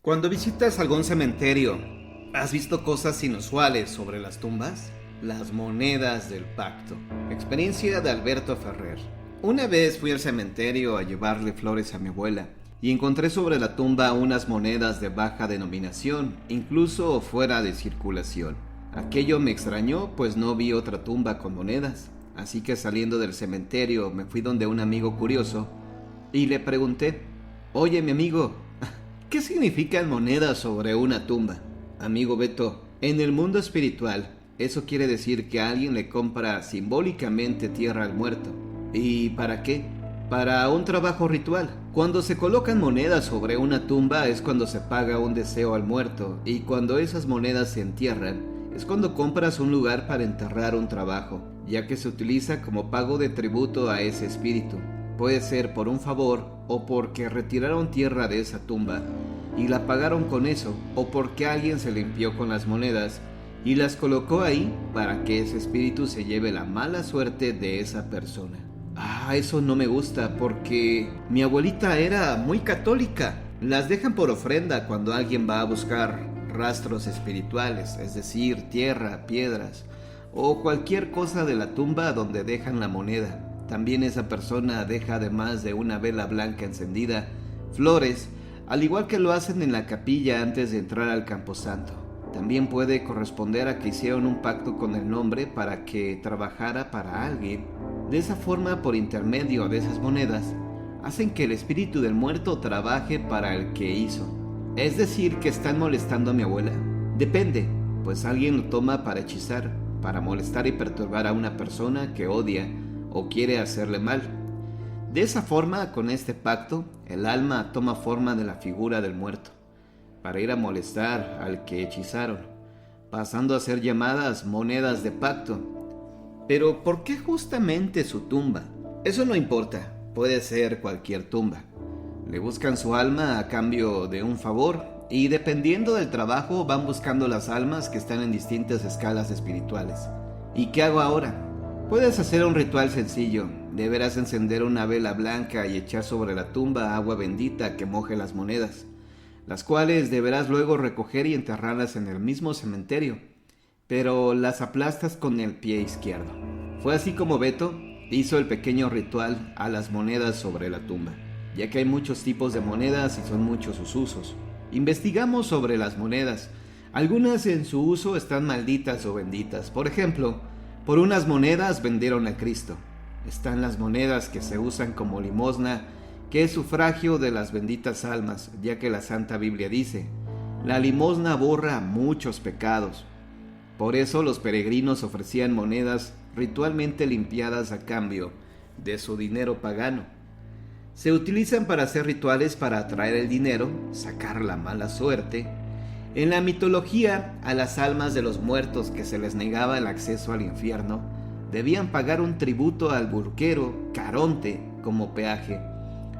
Cuando visitas algún cementerio, ¿has visto cosas inusuales sobre las tumbas? Las monedas del pacto. Experiencia de Alberto Ferrer. Una vez fui al cementerio a llevarle flores a mi abuela y encontré sobre la tumba unas monedas de baja denominación, incluso fuera de circulación. Aquello me extrañó, pues no vi otra tumba con monedas. Así que saliendo del cementerio me fui donde un amigo curioso y le pregunté: «Oye, mi amigo, ¿qué significan monedas sobre una tumba?». «Amigo Beto, en el mundo espiritual, eso quiere decir que alguien le compra simbólicamente tierra al muerto». «¿Y para qué?». «Para un trabajo ritual. Cuando se colocan monedas sobre una tumba es cuando se paga un deseo al muerto, y cuando esas monedas se entierran, es cuando compras un lugar para enterrar un trabajo, ya que se utiliza como pago de tributo a ese espíritu. Puede ser por un favor, o porque retiraron tierra de esa tumba y la pagaron con eso, o porque alguien se limpió con las monedas y las colocó ahí para que ese espíritu se lleve la mala suerte de esa persona». Eso no me gusta porque mi abuelita era muy católica. Las dejan por ofrenda cuando alguien va a buscar rastros espirituales, es decir, tierra, piedras o cualquier cosa de la tumba donde dejan la moneda. También esa persona deja, además de una vela blanca encendida, flores, al igual que lo hacen en la capilla antes de entrar al camposanto. También puede corresponder a que hicieron un pacto con el nombre para que trabajara para alguien. De esa forma, por intermedio de esas monedas, hacen que el espíritu del muerto trabaje para el que hizo. ¿Es decir, que están molestando a mi abuela? Depende, pues alguien lo toma para hechizar, para molestar y perturbar a una persona que odia o quiere hacerle mal. De esa forma, con este pacto, el alma toma forma de la figura del muerto, para ir a molestar al que hechizaron, pasando a ser llamadas monedas de pacto. Pero ¿por qué justamente su tumba? Eso no importa, puede ser cualquier tumba. Le buscan su alma a cambio de un favor, y dependiendo del trabajo van buscando las almas que están en distintas escalas espirituales. ¿Y qué hago ahora? Puedes hacer un ritual sencillo. Deberás encender una vela blanca y echar sobre la tumba agua bendita que moje las monedas, las cuales deberás luego recoger y enterrarlas en el mismo cementerio, pero las aplastas con el pie izquierdo. Fue así como Beto hizo el pequeño ritual a las monedas sobre la tumba, ya que hay muchos tipos de monedas y son muchos sus usos. Investigamos sobre las monedas. Algunas en su uso están malditas o benditas. Por ejemplo, por unas monedas vendieron a Cristo. Están las monedas que se usan como limosna, que es sufragio de las benditas almas, ya que la Santa Biblia dice: «La limosna borra muchos pecados». Por eso los peregrinos ofrecían monedas ritualmente limpiadas a cambio de su dinero pagano. Se utilizan para hacer rituales para atraer el dinero, sacar la mala suerte. En la mitología, a las almas de los muertos que se les negaba el acceso al infierno, debían pagar un tributo al burquero, Caronte, como peaje,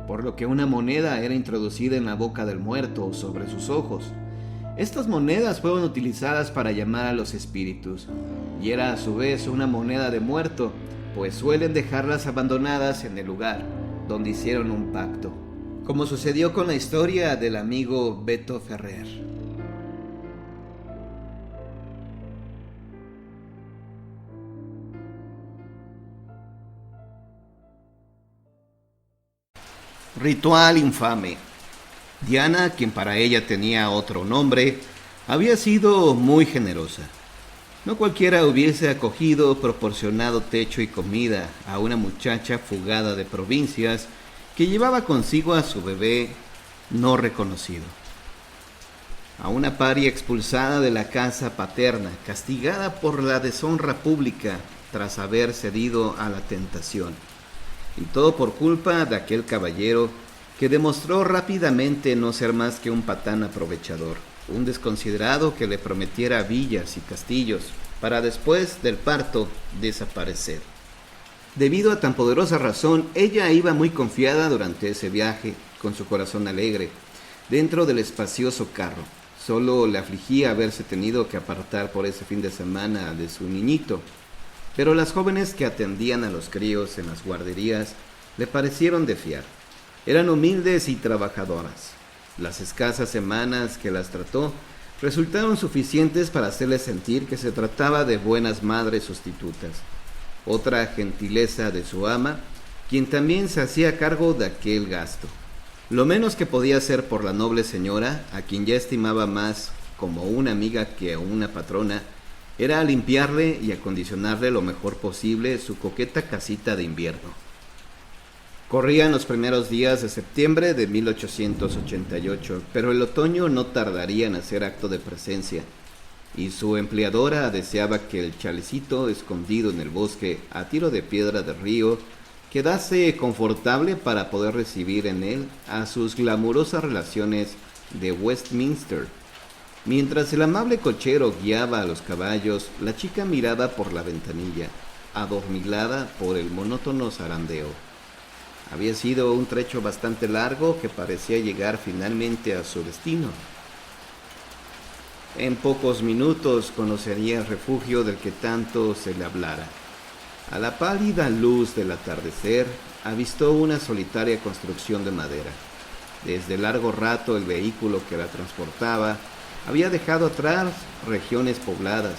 por lo que una moneda era introducida en la boca del muerto o sobre sus ojos. Estas monedas fueron utilizadas para llamar a los espíritus, y era a su vez una moneda de muerto, pues suelen dejarlas abandonadas en el lugar donde hicieron un pacto, como sucedió con la historia del amigo Beto Ferrer. Ritual infame. Diana, quien para ella tenía otro nombre, había sido muy generosa. No cualquiera hubiese acogido, proporcionado techo y comida a una muchacha fugada de provincias que llevaba consigo a su bebé no reconocido. A una paria expulsada de la casa paterna, castigada por la deshonra pública tras haber cedido a la tentación. Y todo por culpa de aquel caballero que demostró rápidamente no ser más que un patán aprovechador, un desconsiderado que le prometiera villas y castillos para después del parto desaparecer. Debido a tan poderosa razón, ella iba muy confiada durante ese viaje, con su corazón alegre, dentro del espacioso carro. Solo le afligía haberse tenido que apartar por ese fin de semana de su niñito, pero las jóvenes que atendían a los críos en las guarderías le parecieron de fiar. Eran humildes y trabajadoras, Las escasas semanas que las trató resultaron suficientes para hacerle sentir que se trataba de buenas madres sustitutas. Otra gentileza de su ama, quien también se hacía cargo de aquel gasto. Lo menos que podía hacer por la noble señora, a quien ya estimaba más como una amiga que a una patrona, era limpiarle y acondicionarle lo mejor posible su coqueta casita de invierno. Corrían los primeros días de septiembre de 1888, pero el otoño no tardaría en hacer acto de presencia, y su empleadora deseaba que el chalecito escondido en el bosque a tiro de piedra del río quedase confortable para poder recibir en él a sus glamurosas relaciones de Westminster. Mientras el amable cochero guiaba a los caballos, la chica miraba por la ventanilla, adormilada por el monótono zarandeo. Había sido un trecho bastante largo que parecía llegar finalmente a su destino. En pocos minutos conocería el refugio del que tanto se le hablara. A la pálida luz del atardecer, avistó una solitaria construcción de madera. Desde largo rato el vehículo que la transportaba había dejado atrás regiones pobladas.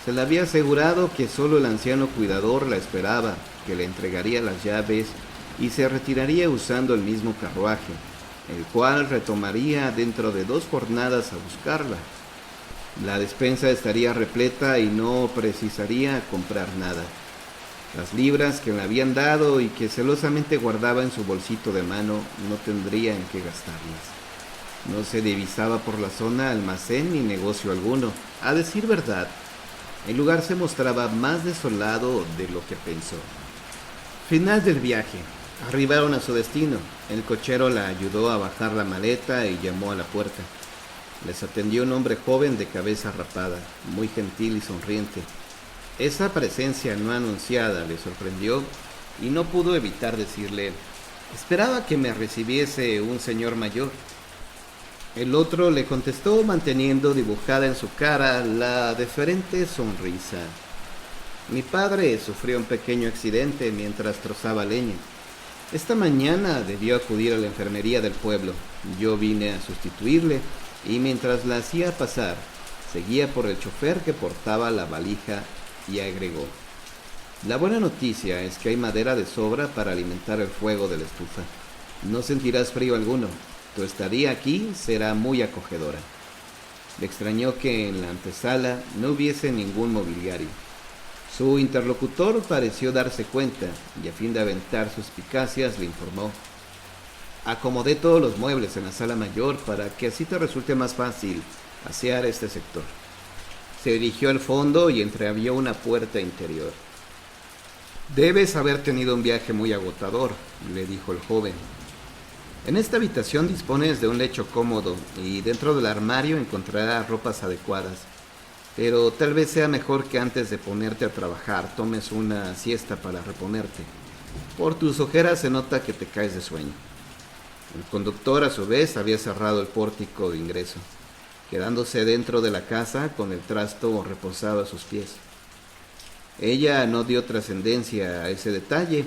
Se le había asegurado que solo el anciano cuidador la esperaba, que le entregaría las llaves y se retiraría usando el mismo carruaje, el cual retomaría dentro de 2 jornadas a buscarla. La despensa estaría repleta y no precisaría comprar nada. Las libras que le habían dado y que celosamente guardaba en su bolsito de mano no tendría en qué gastarlas. No se divisaba por la zona almacén ni negocio alguno. A decir verdad, el lugar se mostraba más desolado de lo que pensó. Final del viaje. Arribaron a su destino. El cochero la ayudó a bajar la maleta y llamó a la puerta. Les atendió un hombre joven de cabeza rapada, muy gentil y sonriente. Esa presencia no anunciada le sorprendió y no pudo evitar decirle: «Esperaba que me recibiese un señor mayor». El otro le contestó manteniendo dibujada en su cara la deferente sonrisa. «Mi padre sufrió un pequeño accidente mientras trozaba leña. Esta mañana debió acudir a la enfermería del pueblo. Yo vine a sustituirle y mientras la hacía pasar, seguía por el chofer que portaba la valija», y agregó: «La buena noticia es que hay madera de sobra para alimentar el fuego de la estufa. No sentirás frío alguno. Tu estadía aquí será muy acogedora». Le extrañó que en la antesala no hubiese ningún mobiliario. Su interlocutor pareció darse cuenta y a fin de aventar suspicacias le informó: «Acomodé todos los muebles en la sala mayor para que así te resulte más fácil asear este sector». Se dirigió al fondo y entreabrió una puerta interior. «Debes haber tenido un viaje muy agotador», le dijo el joven. «En esta habitación dispones de un lecho cómodo y dentro del armario encontrarás ropas adecuadas. Pero tal vez sea mejor que antes de ponerte a trabajar tomes una siesta para reponerte. Por tus ojeras se nota que te caes de sueño». El conductor, a su vez, había cerrado el pórtico de ingreso, quedándose dentro de la casa con el trasto reposado a sus pies. Ella no dio trascendencia a ese detalle.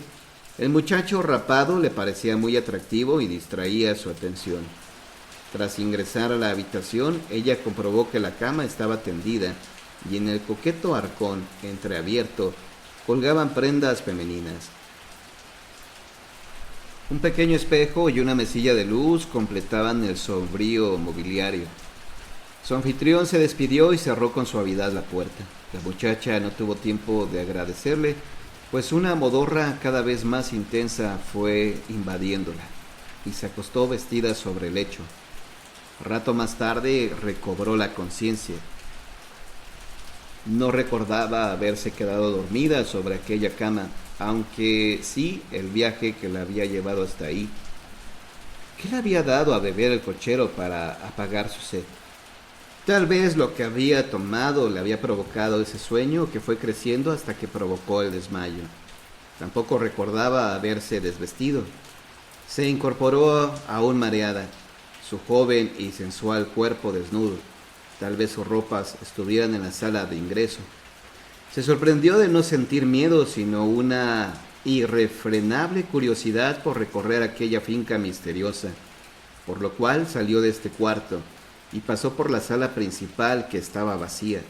El muchacho rapado le parecía muy atractivo y distraía su atención. Tras ingresar a la habitación, ella comprobó que la cama estaba tendida y en el coqueto arcón entreabierto colgaban prendas femeninas. Un pequeño espejo y una mesilla de luz completaban el sombrío mobiliario. Su anfitrión se despidió y cerró con suavidad la puerta. La muchacha no tuvo tiempo de agradecerle, pues una modorra cada vez más intensa fue invadiéndola, y se acostó vestida sobre el lecho. Rato más tarde recobró la conciencia. No recordaba haberse quedado dormida sobre aquella cama, aunque sí el viaje que la había llevado hasta ahí. ¿Qué le había dado a beber el cochero para apagar su sed? Tal vez lo que había tomado le había provocado ese sueño que fue creciendo hasta que provocó el desmayo. Tampoco recordaba haberse desvestido. Se incorporó aún mareada, su joven y sensual cuerpo desnudo. Tal vez sus ropas estuvieran en la sala de ingreso. Se sorprendió de no sentir miedo, sino una irrefrenable curiosidad por recorrer aquella finca misteriosa, por lo cual salió de este cuarto y pasó por la sala principal que estaba vacía.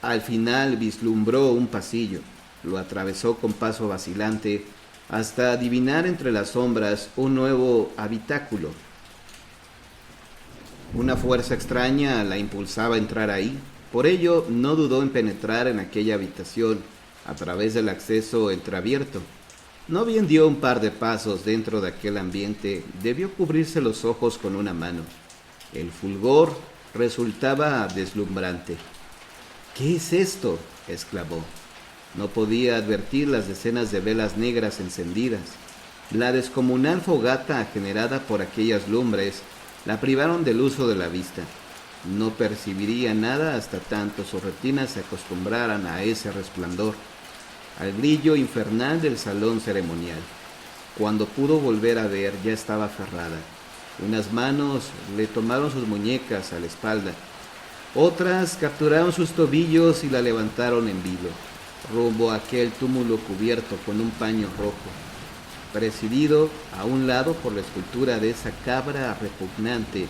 Al final vislumbró un pasillo, lo atravesó con paso vacilante hasta adivinar entre las sombras un nuevo habitáculo. Una fuerza extraña la impulsaba a entrar ahí, por ello no dudó en penetrar en aquella habitación a través del acceso entreabierto. No bien dio un par de pasos dentro de aquel ambiente, debió cubrirse los ojos con una mano. El fulgor resultaba deslumbrante. «¿Qué es esto?», exclamó. No podía advertir las decenas de velas negras encendidas. La descomunal fogata generada por aquellas lumbres la privaron del uso de la vista. No percibiría nada hasta tanto sus retinas se acostumbraran a ese resplandor, al brillo infernal del salón ceremonial. Cuando pudo volver a ver, ya estaba aferrada. Unas manos le tomaron sus muñecas a la espalda, otras capturaron sus tobillos y la levantaron en vilo, rumbo a aquel túmulo cubierto con un paño rojo, presidido a un lado por la escultura de esa cabra repugnante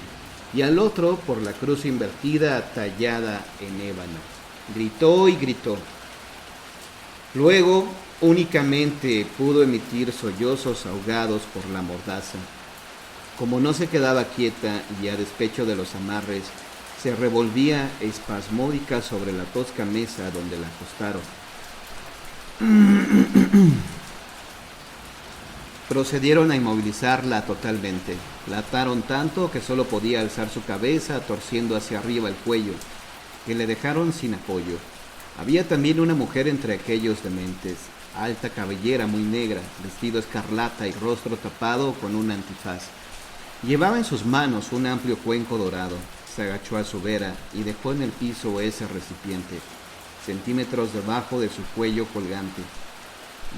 y al otro por la cruz invertida tallada en ébano. Gritó y gritó. Luego únicamente pudo emitir sollozos ahogados por la mordaza. Como no se quedaba quieta y a despecho de los amarres, se revolvía espasmódica sobre la tosca mesa donde la acostaron. Procedieron a inmovilizarla totalmente. La ataron tanto que solo podía alzar su cabeza, torciendo hacia arriba el cuello, que le dejaron sin apoyo. Había también una mujer entre aquellos dementes, alta cabellera muy negra, vestido escarlata y rostro tapado con un antifaz. Llevaba en sus manos un amplio cuenco dorado. Se agachó a su vera y dejó en el piso ese recipiente, centímetros debajo de su cuello colgante.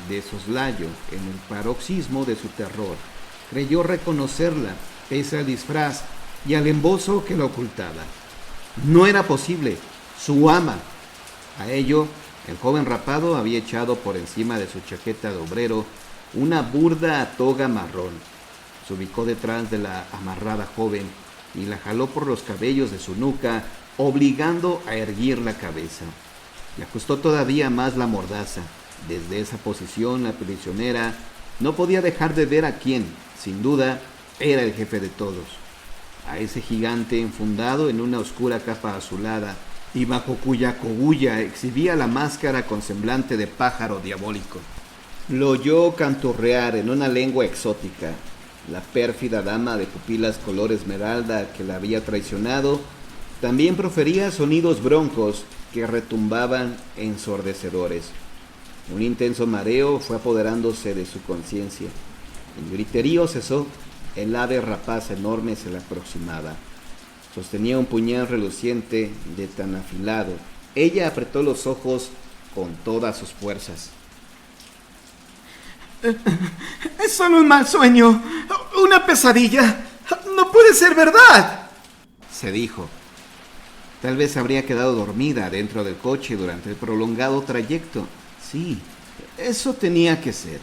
De soslayo, en el paroxismo de su terror, creyó reconocerla, pese al disfraz y al embozo que la ocultaba. No era posible, su ama. A ello, el joven rapado había echado por encima de su chaqueta de obrero una burda toga marrón. Se ubicó detrás de la amarrada joven y la jaló por los cabellos de su nuca, obligando a erguir la cabeza. Le ajustó todavía más la mordaza. Desde esa posición, la prisionera no podía dejar de ver a quien, sin duda, era el jefe de todos. A ese gigante enfundado en una oscura capa azulada y bajo cuya cogulla exhibía la máscara con semblante de pájaro diabólico. Lo oyó canturrear en una lengua exótica. La pérfida dama de pupilas color esmeralda que la había traicionado también profería sonidos broncos que retumbaban ensordecedores. Un intenso mareo fue apoderándose de su conciencia. El griterío cesó. El ave rapaz enorme se le aproximaba. Sostenía un puñal reluciente de tan afilado. Ella apretó los ojos con todas sus fuerzas. Es solo un mal sueño, una pesadilla. No puede ser verdad, se dijo. Tal vez habría quedado dormida dentro del coche durante el prolongado trayecto. Sí, eso tenía que ser.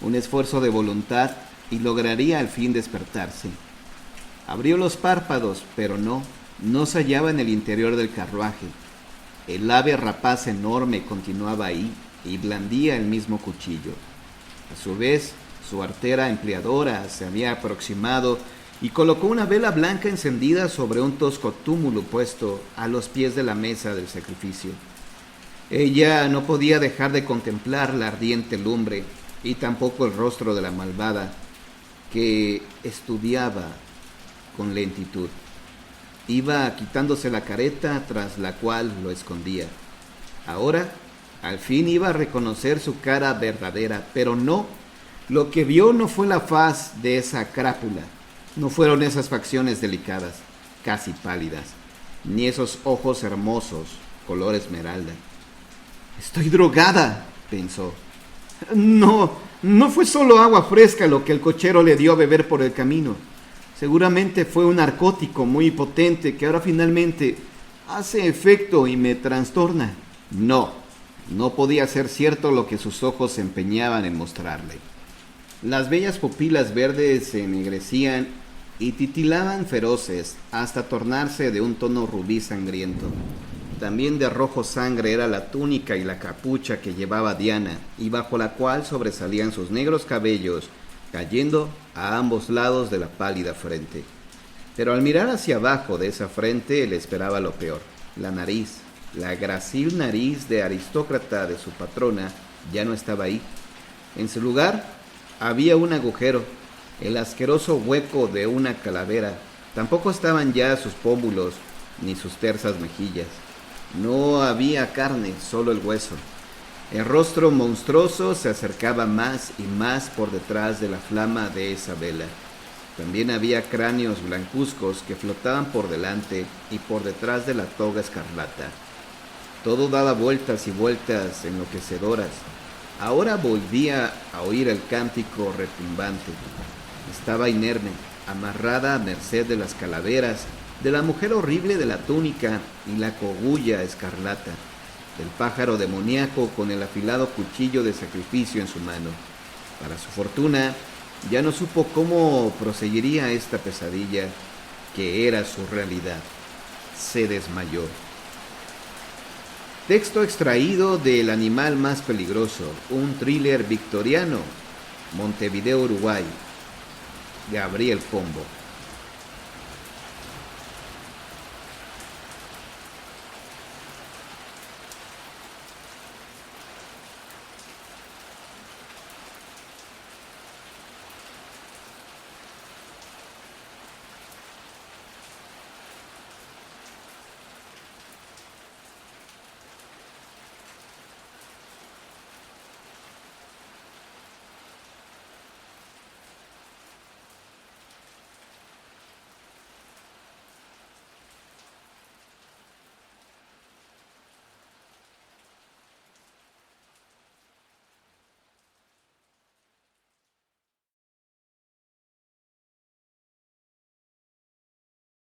Un esfuerzo de voluntad y lograría al fin despertarse. Abrió los párpados, pero no se hallaba en el interior del carruaje. El ave rapaz enorme continuaba ahí y blandía el mismo cuchillo. A su vez, su artera empleadora se había aproximado y colocó una vela blanca encendida sobre un tosco túmulo puesto a los pies de la mesa del sacrificio. Ella no podía dejar de contemplar la ardiente lumbre y tampoco el rostro de la malvada, que estudiaba con lentitud. Iba quitándose la careta tras la cual lo escondía. Ahora, al fin iba a reconocer su cara verdadera, pero no. Lo que vio no fue la faz de esa crápula, no fueron esas facciones delicadas, casi pálidas, ni esos ojos hermosos, color esmeralda. «Estoy drogada», pensó. No fue solo agua fresca lo que el cochero le dio a beber por el camino. Seguramente fue un narcótico muy potente que ahora finalmente hace efecto y me trastorna. No podía ser cierto lo que sus ojos se empeñaban en mostrarle. Las bellas pupilas verdes se ennegrecían y titilaban feroces hasta tornarse de un tono rubí sangriento. También de rojo sangre era la túnica y la capucha que llevaba Diana, y bajo la cual sobresalían sus negros cabellos, cayendo a ambos lados de la pálida frente. Pero al mirar hacia abajo de esa frente le esperaba lo peor. La nariz, la gracil nariz de aristócrata de su patrona, ya no estaba ahí. En su lugar había un agujero, el asqueroso hueco de una calavera. Tampoco estaban ya sus pómulos ni sus tersas mejillas. No había carne, solo el hueso. El rostro monstruoso se acercaba más y más por detrás de la flama de esa vela. También había cráneos blancuzcos que flotaban por delante y por detrás de la toga escarlata. Todo daba vueltas y vueltas enloquecedoras. Ahora volvía a oír el cántico retumbante. Estaba inerme, amarrada a merced de las calaveras, de la mujer horrible de la túnica y la cogulla escarlata, del pájaro demoníaco con el afilado cuchillo de sacrificio en su mano. Para su fortuna, ya no supo cómo proseguiría esta pesadilla, que era su realidad. Se desmayó. Texto extraído de El animal más peligroso, un thriller victoriano, Montevideo, Uruguay. Gabriel Pombo.